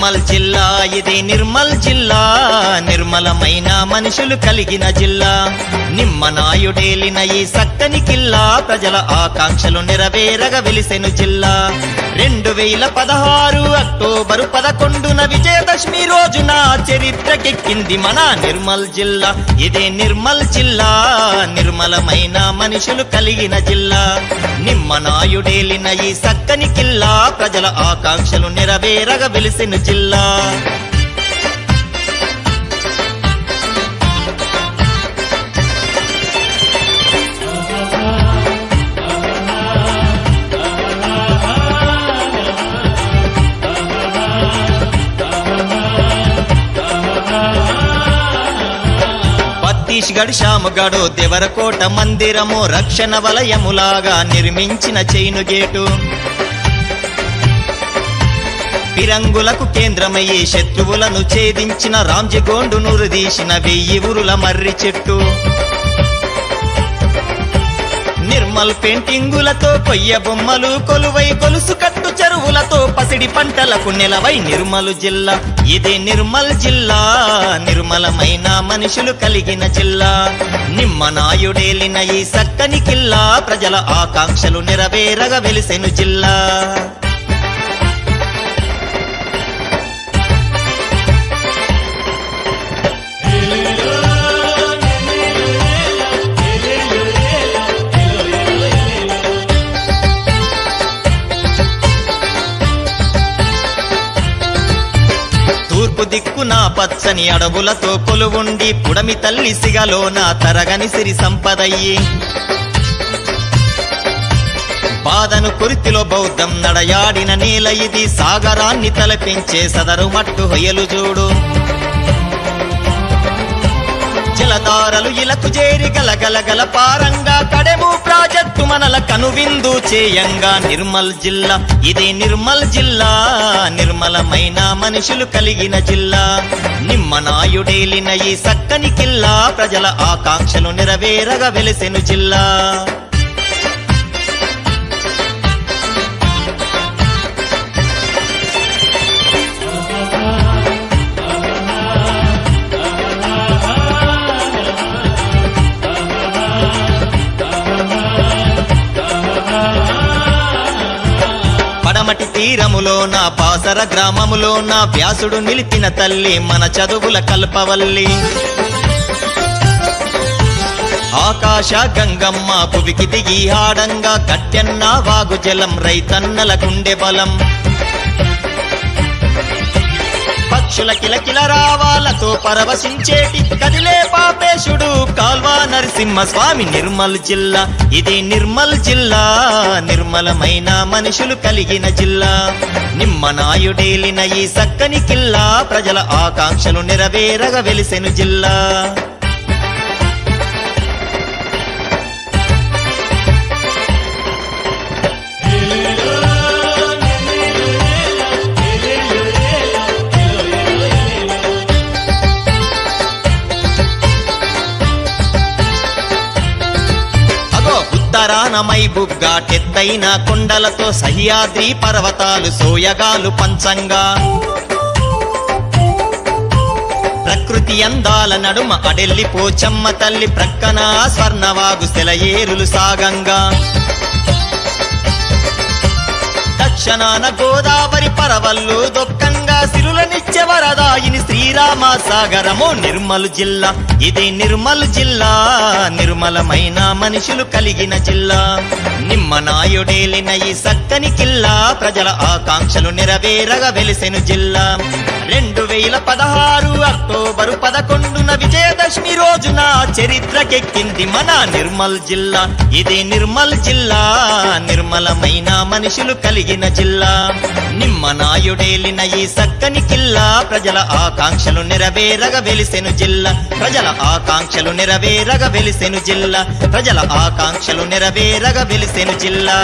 నిర్మల్ జిల్లా ఇది నిర్మల్ జిల్లా, నిర్మలమైన మనుషులు కలిగిన జిల్లా. నిమ్మనాయుడేలిన ఈ సక్కని కిల్లా, ప్రజల ఆకాంక్షలు నెరవేరగ వెలిసెను జిల్లా. 2016 అక్టోబరు 11న విజయదశమి రోజున చరిత్రకెక్కింది మన నిర్మల్ జిల్లా. ఇదే నిర్మల్ జిల్లా, నిర్మలమైన మనుషులు కలిగిన జిల్లా. నిమ్మనాయుడేలిన ఈ సక్కని కిల్లా, ప్రజల ఆకాంక్షలు నెరవేరగ వెలిసెను జిల్లా. ఛత్తీస్గఢ్ శ్యామగఢ్ దేవరకోట మందిరము రక్షణ వలయములాగా నిర్మించిన చైను గేటు. పిరంగులకు కేంద్రమయ్యే శత్రువులను ఛేదించిన రామ్జీగోండు నురుదీసిన 1000 ఊరుల మర్రి చెట్టు. నిర్మల్ పెయింటింగులతో కొయ్య బొమ్మలు కొలువై, గొలుసు కట్టు చెరువులతో పసిడి పంటలకు నెలవై నిర్మల్ జిల్లా. ఇదే నిర్మల్ జిల్లా, నిర్మలమైన మనుషులు కలిగిన జిల్లా. నిమ్మనాయుడేలిన ఈ సక్కని కిల్లా, ప్రజల ఆకాంక్షలు నెరవేరగ వెలిసెను జిల్లా. తూర్పు దిక్కున పచ్చని అడవులతో కొలువుండి, పుడమి తల్లి సిగలోన తరగని సిరి సంపదయ్యి. బాధను కురితిలో బౌద్ధం నడయాడిన నేల ఇది, సాగరాన్ని తలపించే సదరు మట్టు హొయలు చూడు. జలధారలు ఇలకు చేరి గలగలగల పారంగా, కడెము ప్రాజెక్టు మనల కనువిందు చేయంగా నిర్మల్ జిల్లా. ఇదే నిర్మల్ జిల్లా, నిర్మలమైన మనుషులు కలిగిన జిల్లా. నిమ్మనాయుడేలిన ఈ సక్కని కిల్లా, ప్రజల ఆకాంక్షలు నెరవేరగ వెలిసెను జిల్లా. పడమటి తీరములో నా పాసర గ్రామములో నా వ్యాసుడు నిలిపిన తల్లి మన చదువుల కల్పవల్లి. ఆకాశ గంగమ్మ భువికి దిగి ఆడంగా, కట్టెన్న వాగు జలం రైతన్నల గుండె బలం. పక్షుల కిలకిల రావాలతో పరవశించేటి కదిలే పాపేశుడు కాల్వా నరసింహ స్వామి నిర్మల్ జిల్లా. ఇది నిర్మల్ జిల్లా, నిర్మలమైన మనుషులు కలిగిన జిల్లా. నిమ్మనాయుడేలిన ఈ సక్కని కిల్లా, ప్రజల ఆకాంక్షలు నెరవేరగ వెలిసెను జిల్లా. ఉత్తరాన మైబుగ్గా టెత్తైన కొండలతో సహ్యాద్రి పర్వతాలు సోయగాలు పంచంగా. ప్రకృతి అందాల నడుమ అడెల్లి పోచమ్మ తల్లి ప్రక్కన స్వర్ణవాగు సెలయేరులు సాగంగా. దక్షిణాన గోదావరి పరవళ్ళు దొక్కంగా, సిరులనిచ్చే వరదాయిని శ్రీరామ సాగరము నిర్మల్ జిల్లా. ఇది నిర్మల్ జిల్లా, నిర్మలమైన మనుషులు కలిగిన జిల్లా. నిమ్మనాయుడేలిన ఈ సక్కని కిల్లా, ప్రజల ఆకాంక్షలు నెరవేరగ వెలిసెను జిల్లా. 2016 అక్టోబరు 11న విజయదశమి రోజున చరిత్రకెక్కింది మన నిర్మల్ జిల్లా. ఇది నిర్మల్ జిల్లా, నిర్మలమైన మనుషులు కలిగిన జిల్లా. నిమ్మనాయుడేలిన ఈ సక్కని కిల్లా, ప్రజల ఆకాంక్షలు నెరవేరగ వెలిసెను జిల్లా. ప్రజల ఆకాంక్షలు నెరవేరగ వెలిసెను జిల్లా. ప్రజల ఆకాంక్షలు నెరవేరగ వెలిసెను జిల్లా.